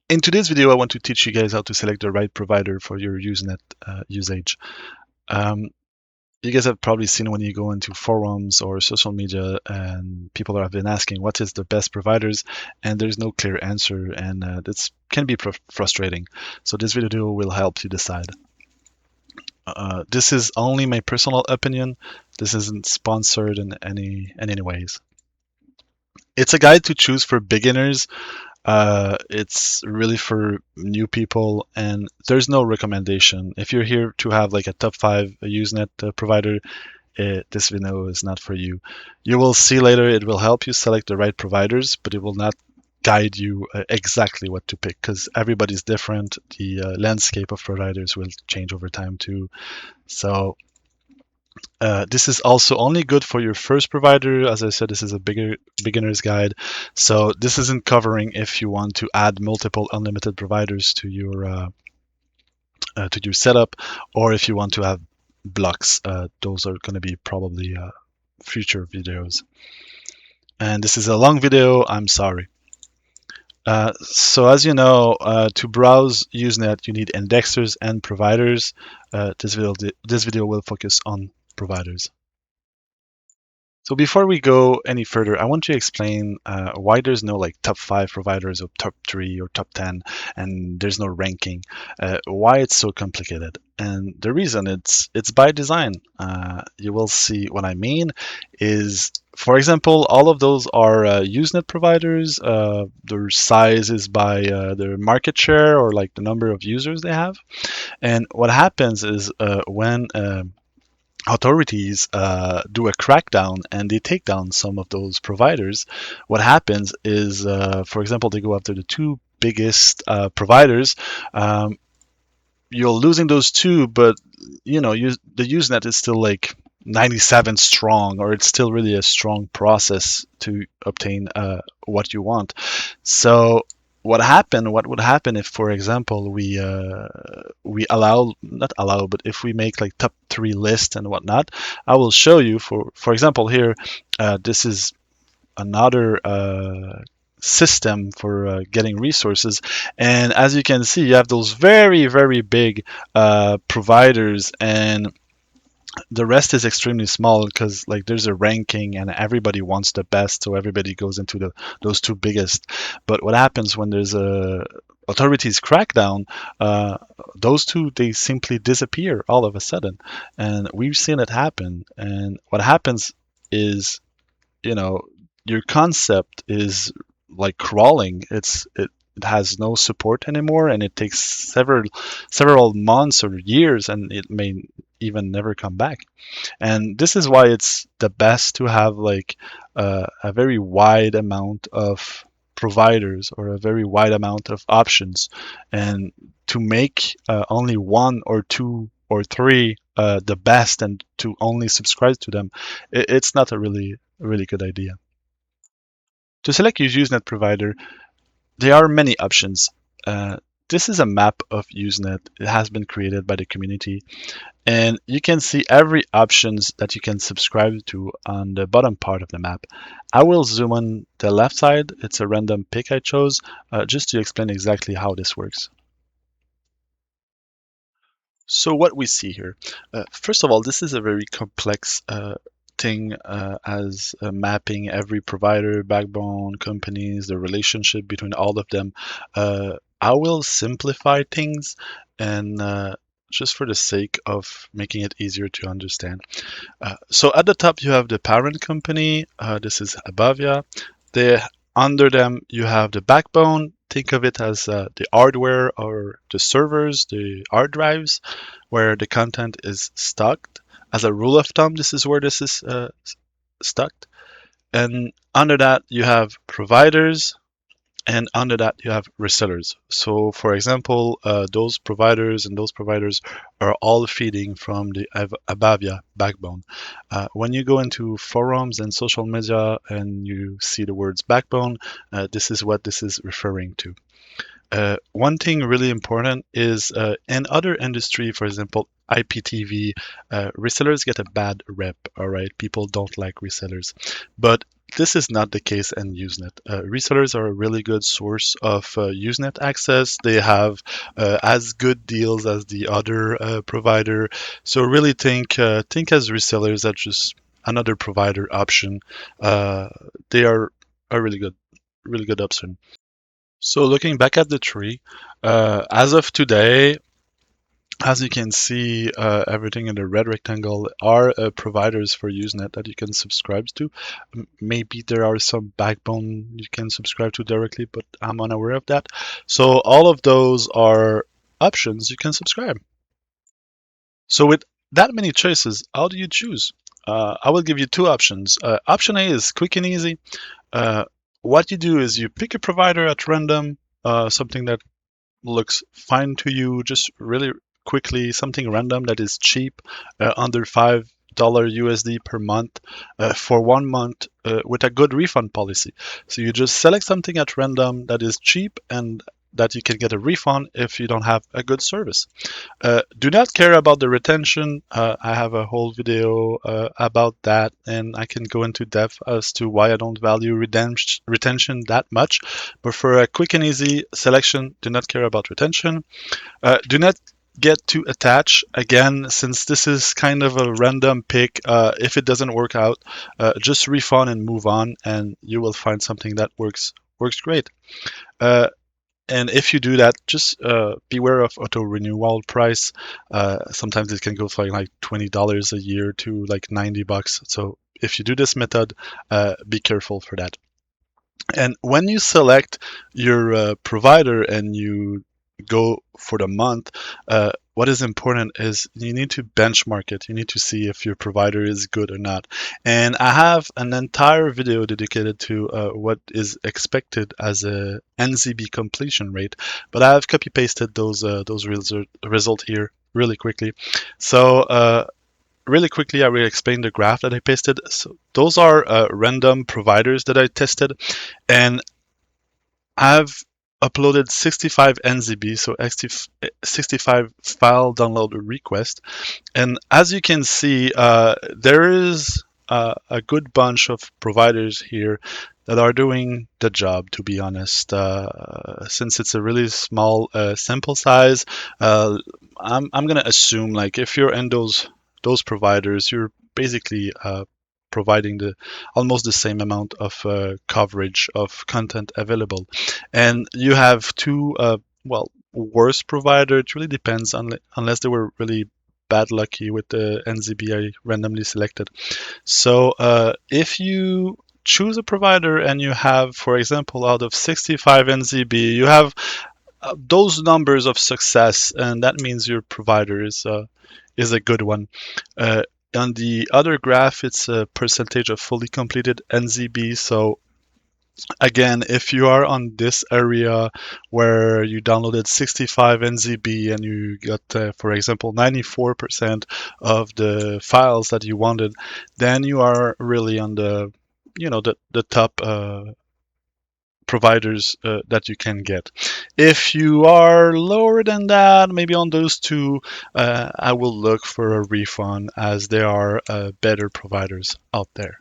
In today's video, I want to teach you guys how to select the right provider for your Usenet usage. Um, you guys have probably seen when you go into forums or social media and people have been asking what is the best providers, and there's no clear answer, and this can be frustrating. So this video will help you decide. This is only my personal opinion. This isn't sponsored in any ways. It's a guide to choose for beginners. It's really for new people, and there's no recommendation. If you're here to have like a top five Usenet provider, this video is not for you. You will see later it will help you select the right providers, but it will not guide you exactly what to pick because everybody's different. The landscape of providers will change over time too. So this is also only good for your first provider. As I said, this is a beginner's guide. So this isn't covering if you want to add multiple unlimited providers to your setup, or if you want to have blocks. Those are going to be probably future videos. And this is a long video. I'm sorry. So as you know, to browse Usenet, you need indexers and providers. This video will focus on providers. So before we go any further, I want to explain why there's no like top five providers or top three or top 10, and there's no ranking. Why it's so complicated, and the reason it's by design. You will see what I mean. Is for example, all of those are Usenet providers. Their size is by their market share or like the number of users they have. And what happens is when authorities do a crackdown and they take down some of those providers, what happens is, for example, they go after the two biggest providers. You're losing those two, but the Usenet is still like 97 strong, or it's still really a strong process to obtain what you want. So what would happen if, for example, we allow, not allow, but if we make like top three list and whatnot. I will show you, for example, here, this is another system for getting resources, and as you can see, you have those very big providers, and the rest is extremely small because like there's a ranking and everybody wants the best, so everybody goes into those two biggest. But what happens when there's a authorities crackdown, those two, they simply disappear all of a sudden, and we've seen it happen. And what happens is, you know, your concept is like crawling. It has no support anymore, and it takes several months or years, and it may even never come back. And this is why it's the best to have like a very wide amount of providers or a very wide amount of options, and to make only one or two or three the best and to only subscribe to them, it's not a really good idea. To select your Usenet provider, there are many options. This is a map of Usenet. It has been created by the community, and you can see every options that you can subscribe to on the bottom part of the map. I will zoom on the left side. It's a random pick I chose just to explain exactly how this works. So what we see here, first of all, this is a very complex thing as mapping every provider, backbone, companies, the relationship between all of them. I will simplify things and just for the sake of making it easier to understand. So at the top you have the parent company. This is Abavia. Under them you have the backbone. Think of it as the hardware or the servers, the hard drives, where the content is stocked. As a rule of thumb, this is where this is stocked. And under that, you have providers, and under that, you have resellers. So, for example, those providers are all feeding from the Abavia backbone. When you go into forums and social media and you see the words backbone, this is what this is referring to. One thing really important is in other industry, for example, IPTV, resellers get a bad rep. All right, people don't like resellers, but this is not the case in Usenet. Resellers are a really good source of Usenet access. They have as good deals as the other provider. So really think as resellers as just another provider option. Uh, they are a really good option. So looking back at the tree, as of today, as you can see, everything in the red rectangle are providers for Usenet that you can subscribe to. Maybe there are some backbone you can subscribe to directly, but I'm unaware of that. So all of those are options you can subscribe. So with that many choices, how do you choose? I will give you two options. Option A is quick and easy. Uh, what you do is you pick a provider at random, something that looks fine to you, just really quickly, something random that is cheap, under $5 USD per month for 1 month with a good refund policy. So you just select something at random that is cheap and that you can get a refund if you don't have a good service. Do not care about the retention. I have a whole video about that, and I can go into depth as to why I don't value retention that much. But for a quick and easy selection, do not care about retention. Do not get too attached. Again, since this is kind of a random pick, if it doesn't work out, just refund and move on, and you will find something that works great. Uh, and if you do that, just beware of auto renewal price. Sometimes it can go from like $20 a year to like $90. So if you do this method, be careful for that. And when you select your provider and you go for the month, what is important is you need to benchmark it. You need to see if your provider is good or not. And I have an entire video dedicated to what is expected as a NZB completion rate, but I have copy pasted those result here really quickly. So really quickly, I will explain the graph that I pasted. So those are random providers that I tested, and I've uploaded 65 NZB, so 65 file download request. And as you can see, there is a good bunch of providers here that are doing the job, to be honest. Since it's a really small sample size, uh, I'm gonna assume like if you're in those providers, you're basically providing the almost the same amount of coverage of content available, and you have two well worse provider. It really depends on unless they were really bad lucky with the NZB I randomly selected. So if you choose a provider and you have, for example, out of 65 NZB, you have those numbers of success, and that means your provider is a good one. On the other graph, it's a percentage of fully completed NZB. So again, if you are on this area where you downloaded 65 NZB and you got, for example, 94% of the files that you wanted, then you are really on the top providers that you can get. If you are lower than that, maybe on those two, I will look for a refund as there are better providers out there.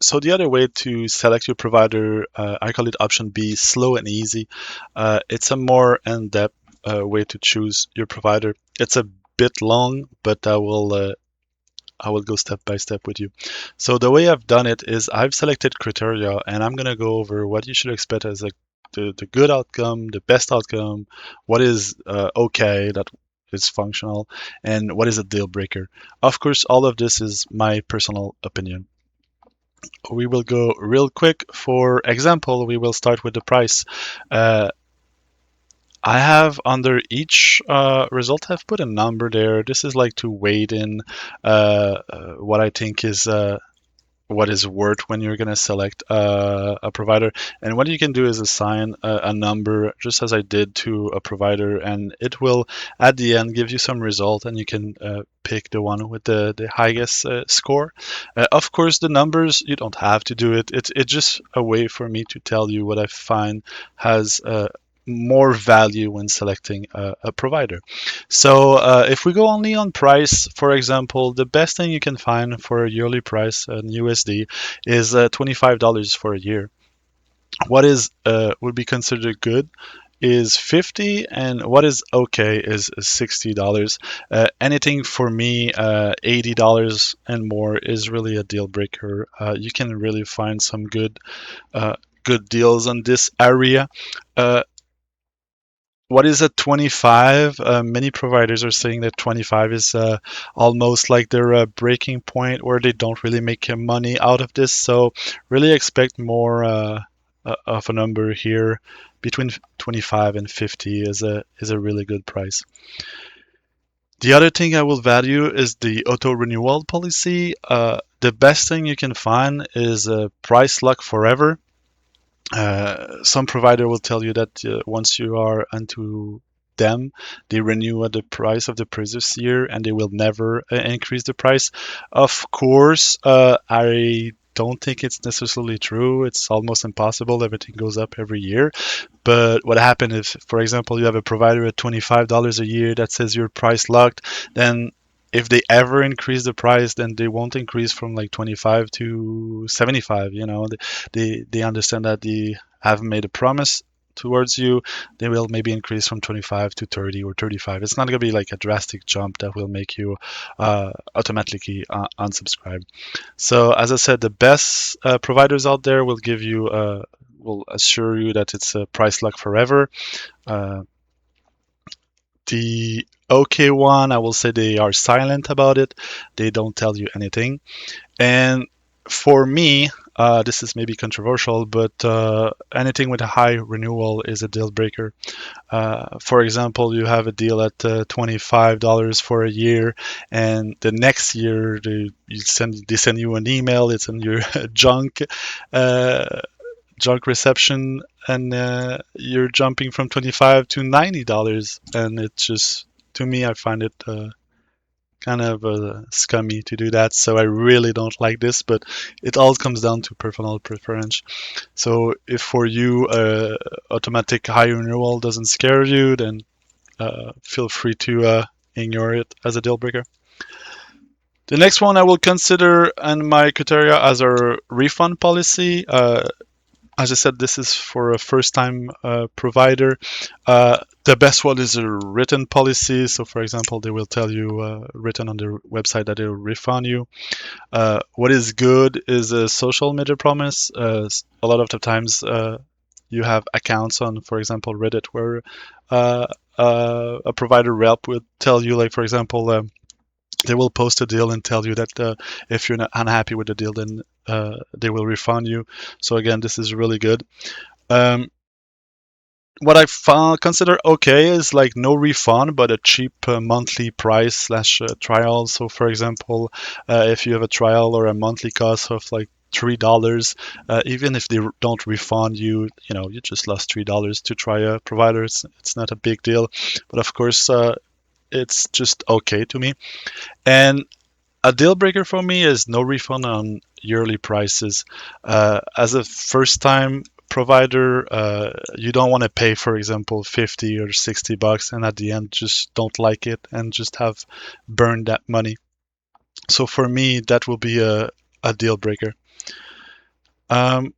So the other way to select your provider, I call it option B, slow and easy. It's a more in-depth way to choose your provider. It's a bit long, but I will go step by step with you. So the way I've done it is I've selected criteria, and I'm gonna go over what you should expect as the good outcome, the best outcome, what is okay that is functional, and what is a deal breaker. Of course, all of this is my personal opinion. We will go real quick. For example, we will start with the price. Uh, I have under each result, I've put a number there. This is like to weight in what I think is what is worth when you're going to select a provider. And what you can do is assign a number, just as I did to a provider, and it will, at the end, give you some result, and you can pick the one with the highest score. Of course, the numbers, you don't have to do it. It's just a way for me to tell you what I find has more value when selecting a provider. So if we go only on price, for example, the best thing you can find for a yearly price in USD is $25 for a year. What is would be considered good is 50, and what is okay is $60. Anything for me, $80 and more is really a deal breaker. You can really find some uh, good deals on this area. Uh, what is at 25? Many providers are saying that 25 is almost like their breaking point where they don't really make money out of this. So really expect more of a number here. Between 25 and 50 is a really good price. The other thing I will value is the auto renewal policy. The best thing you can find is a price lock forever. Some provider will tell you that once you are onto them, they renew at the price of the previous year and they will never increase the price. Of course, I don't think it's necessarily true. It's almost impossible. Everything goes up every year. But what happens if, for example, you have a provider at $25 a year that says you're price locked, then if they ever increase the price, then they won't increase from like 25 to 75. They understand that they have made a promise towards you. They will maybe increase from 25 to 30 or 35. It's not going to be like a drastic jump that will make you automatically unsubscribe. So as I said, the best providers out there will give you will assure you that it's a price lock forever. Uh, the OK one, I will say they are silent about it. They don't tell you anything. And for me, this is maybe controversial, but anything with a high renewal is a deal breaker. For example, you have a deal at $25 for a year, and the next year they send you an email. It's in your junk uh, junk reception, and you're jumping from 25 to $90, and it's just, to me, I find it kind of scummy to do that. So I really don't like this, but it all comes down to personal preference. So if for you automatic high renewal doesn't scare you, then feel free to ignore it as a deal breaker. The next one I will consider in my criteria as a refund policy. As I said, this is for a first-time provider. The best one is a written policy. So, for example, they will tell you written on their website that they will refund you. What is good is a social media promise. A lot of the times you have accounts on, for example, Reddit, where a provider rep would tell you, like, for example, they will post a deal and tell you that if you're not unhappy with the deal, then they will refund you. So again, this is really good. Um, what I consider okay is like no refund, but a cheap monthly price slash trial. So for example, if you have a trial or a monthly cost of like $3, even if they don't refund you, you just lost $3 to try a provider. It's not a big deal, but of course, it's just okay to me. And a deal breaker for me is no refund on yearly prices. As a first time provider, you don't want to pay, for example, 50 or $60 and at the end just don't like it and just have burned that money. So for me, that will be a deal breaker. Um,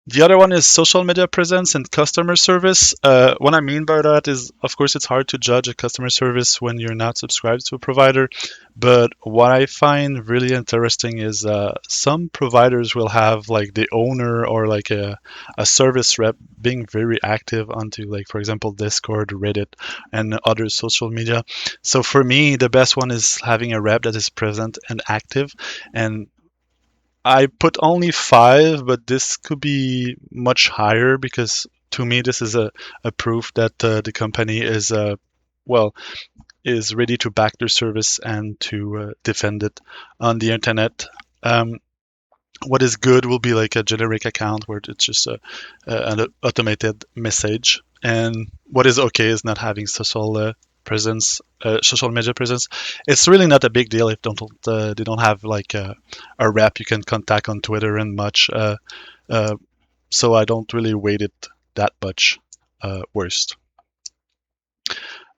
the other one is social media presence and customer service. What I mean by that is, of course, it's hard to judge a customer service when you're not subscribed to a provider. But what I find really interesting is some providers will have like the owner or like a service rep being very active onto, like, for example, Discord, Reddit, and other social media. So for me, the best one is having a rep that is present and active. And I put only 5, but this could be much higher because to me this is a proof that the company is well is ready to back their service and to defend it on the internet. What is good will be like a generic account where it's just an automated message. And what is okay is not having social media presence. It's really not a big deal if they don't have like a rep you can contact on Twitter and much. Uh, so I don't really weight it that much. worst.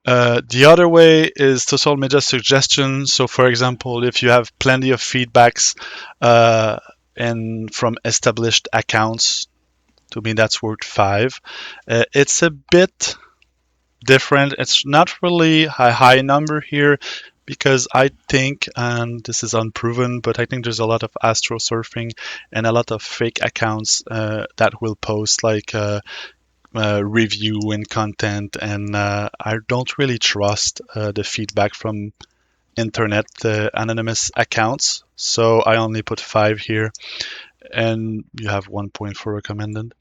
The other way is social media suggestions. So, for example, if you have plenty of feedbacks and from established accounts, to me that's worth 5. It's a bit different. It's not really a high number here because I think, and this is unproven, but I think there's a lot of astrosurfing and a lot of fake accounts that will post like review and content, and I don't really trust the feedback from internet anonymous accounts. So I only put 5 here, and you have 1 point for recommended.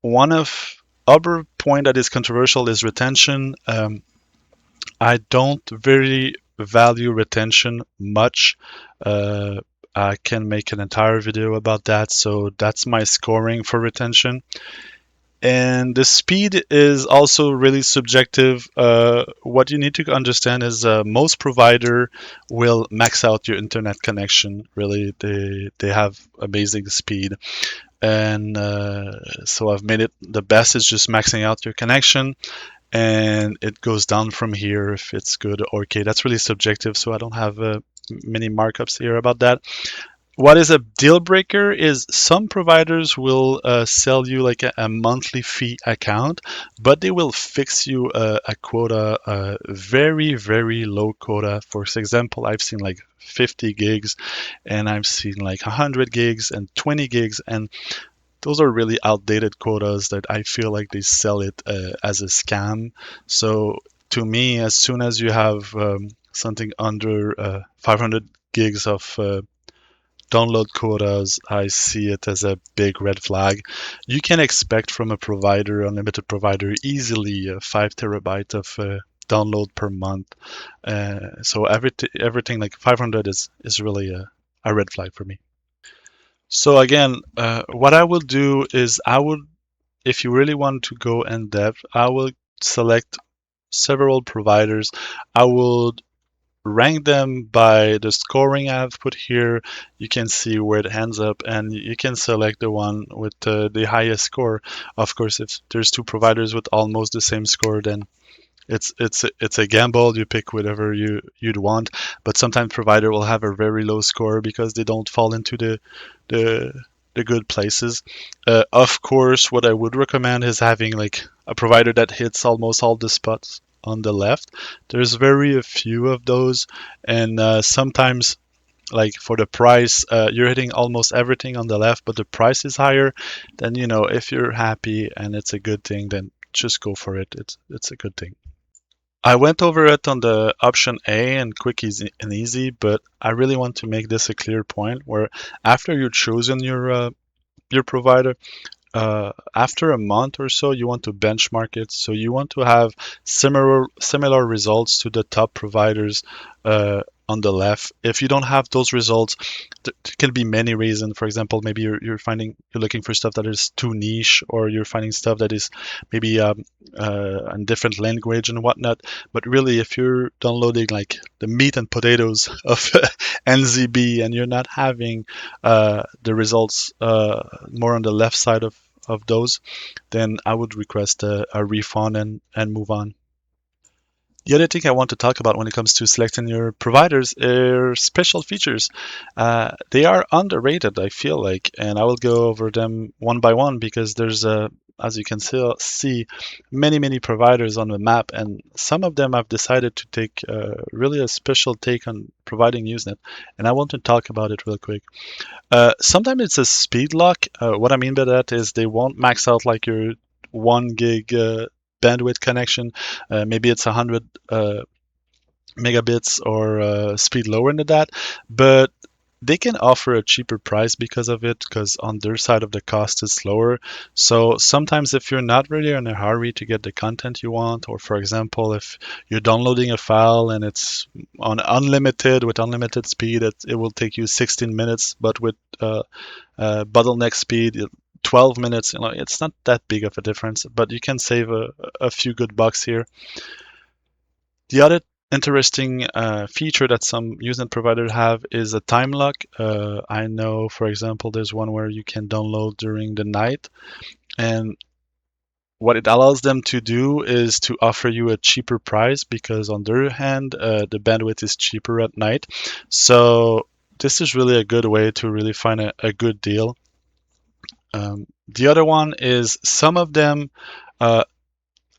One of other point that is controversial is retention. I don't very value retention much. I can make an entire video about that. So that's my scoring for retention. And the speed is also really subjective. What you need to understand is most provider will max out your internet connection. Really, they have amazing speed, and so I've made it the best is just maxing out your connection, and it goes down from here if it's good or okay. That's really subjective, so I don't have many markups here about that. What is a deal breaker is some providers will sell you like a monthly fee account, but they will fix you a quota, a very, very low quota. For example, I've seen like 50 gigs and I've seen like 100 gigs and 20 gigs, and those are really outdated quotas that I feel like they sell it as a scam. So to me, as soon as you have something under 500 gigs of download quotas, I see it as a big red flag. You can expect from a provider, unlimited provider, easily 5 terabyte of download per month. So everything like 500 is really a red flag for me. So again, what I will do is if you really want to go in depth, I will select several providers. I would rank them by the scoring I've put here. You can see where it ends up, and you can select the one with the highest score. Of course, if there's 2 providers with almost the same score, then it's a gamble. You pick whatever you'd want, but sometimes provider will have a very low score because they don't fall into the the good places. Of course, what I would recommend is having like a provider that hits almost all the spots on the left. There's very a few of those, and sometimes like for the price, you're hitting almost everything on the left, but the price is higher. Then if you're happy and it's a good thing, then just go for it. It's a good thing. I went over it on the option A and quick, easy, and easy, but I really want to make this a clear point where after you've chosen your provider, after a month or so, you want to benchmark it. So you want to have similar results to the top providers on the left. If you don't have those results, there can be many reasons. For example, maybe you're looking for stuff that is too niche, or you're finding stuff that is maybe in different language and whatnot. But really, if you're downloading like the meat and potatoes of NZB and you're not having the results more on the left side of those, then I would request a refund and move on. The other thing I want to talk about when it comes to selecting your providers are special features. They are underrated, I feel like, and I will go over them one by one because there's as you can see, many providers on the map, and some of them have decided to take really a special take on providing Usenet, and I want to talk about it real quick. Sometimes it's a speed lock. What I mean by that is they won't max out like your 1 gig bandwidth connection. Maybe it's 100 megabits or speed lower than that, but they can offer a cheaper price because of it, because on their side of the cost is lower. So sometimes if you're not really in a hurry to get the content you want, or for example, if you're downloading a file and it's on unlimited with unlimited speed, it will take you 16 minutes, but with bottleneck speed, 12 minutes, it's not that big of a difference, but you can save a few good bucks here. The other interesting feature that some Usenet providers have is a time lock. I know, for example, there's one where you can download during the night, and what it allows them to do is to offer you a cheaper price because on their hand, the bandwidth is cheaper at night. So this is really a good way to really find a good deal. The other one is some of them, uh,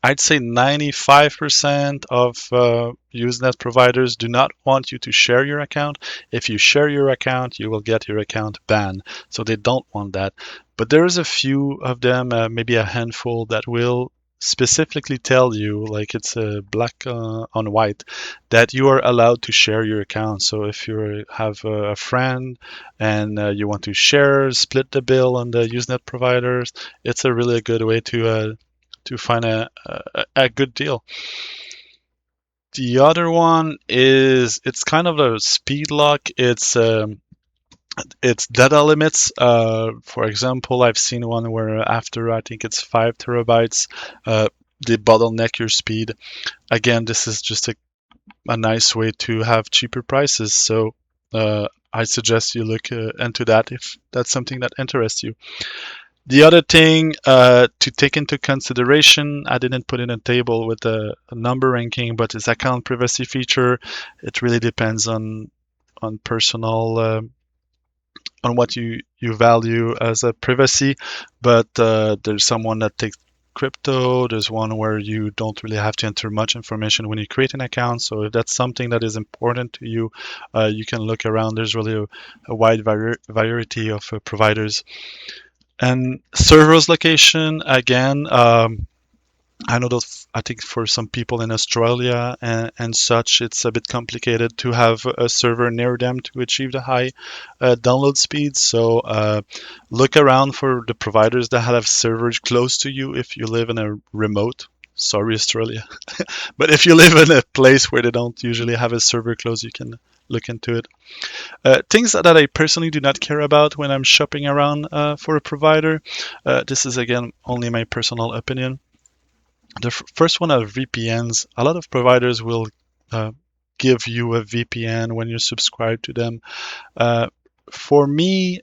I'd say 95% of Usenet providers do not want you to share your account. If you share your account, you will get your account banned. So they don't want that. But there's a few of them, maybe a handful, that will specifically tell you, like it's black on white, that you are allowed to share your account. So if you have a friend and you want to share, split the bill on the Usenet providers, it's a really good way to find a good deal. The other one is it's kind of a speed lock. It's data limits. For example, I've seen one where after I think it's 5 terabytes, they bottleneck your speed. Again, this is just a nice way to have cheaper prices. So I suggest you look into that if that's something that interests you. The other thing to take into consideration, I didn't put in a table with a number ranking, but it's account privacy feature. It really depends on personal on what you value as a privacy. But there's someone that takes crypto. There's one where you don't really have to enter much information when you create an account. So if that's something that is important to you, you can look around. There's really a wide variety of providers. And server's location, again, I know that I think for some people in Australia and such, it's a bit complicated to have a server near them to achieve the high download speeds. So look around for the providers that have servers close to you if you live in a remote. Sorry, Australia. But if you live in a place where they don't usually have a server close, you can look into it. Things that I personally do not care about when I'm shopping around for a provider. This is again only my personal opinion. The first one are VPNs. A lot of providers will give you a VPN when you subscribe to them. For me,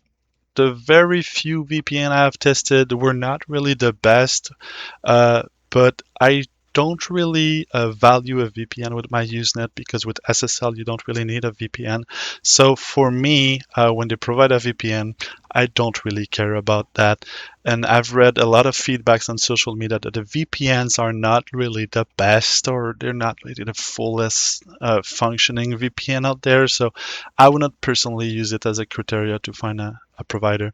the very few VPN I have tested were not really the best, but I don't really value a VPN with my Usenet because with SSL you don't really need a VPN. So for me, when they provide a VPN, I don't really care about that. And I've read a lot of feedbacks on social media that the VPNs are not really the best or they're not really the fullest functioning VPN out there. So I would not personally use it as a criteria to find a provider.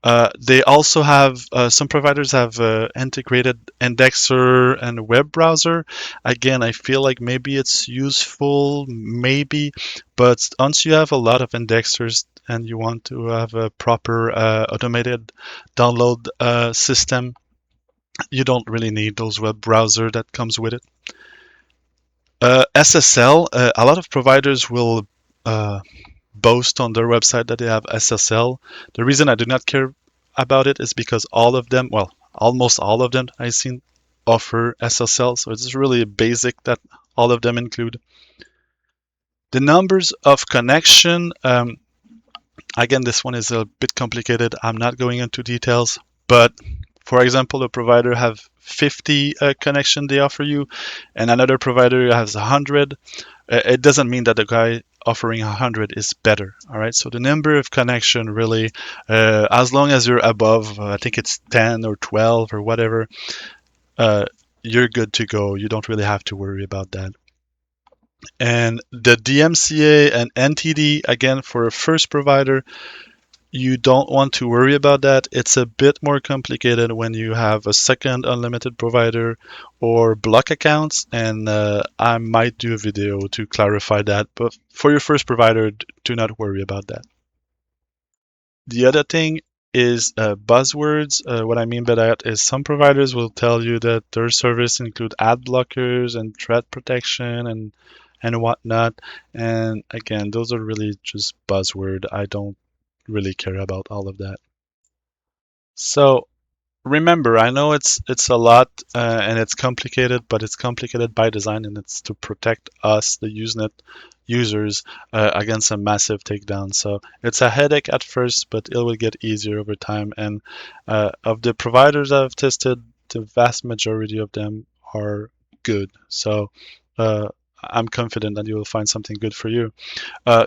They also have some providers have integrated indexer and web browser. Again, I feel like maybe it's useful, maybe, but once you have a lot of indexers and you want to have a proper automated download system, you don't really need those web browser that comes with it. SSL, a lot of providers will boast on their website that they have SSL. The reason I do not care about it is because all of them, well, almost all of them I've seen offer SSL. So it's really basic that all of them include. The numbers of connection, again, this one is a bit complicated. I'm not going into details, but for example, a provider have 50 connection they offer you, and another provider has 100. It doesn't mean that the guy offering 100 is better. All right. So the number of connection really, as long as you're above, I think it's 10 or 12 or whatever, you're good to go. You don't really have to worry about that. And the DMCA and NTD, again, for a first provider, you don't want to worry about that. It's a bit more complicated when you have a second unlimited provider or block accounts, and I might do a video to clarify that. But for your first provider, do not worry about that. The other thing is buzzwords. What I mean by that is some providers will tell you that their service include ad blockers and threat protection and whatnot. And again, those are really just buzzword. I don't really care about all of that. So remember, I know it's a lot and it's complicated, but it's complicated by design, and it's to protect us, the Usenet users, against a massive takedown. So it's a headache at first, but it will get easier over time. And of the providers I've tested, the vast majority of them are good. So I'm confident that you will find something good for you.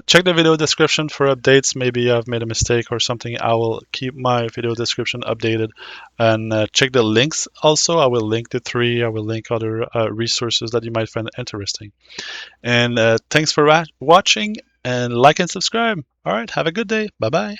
Check the video description for updates. Maybe I've made a mistake or something. I will keep my video description updated. And check the links also. I will link the three. I will link other resources that you might find interesting. And thanks for watching, and like and subscribe. All right, have a good day. Bye bye.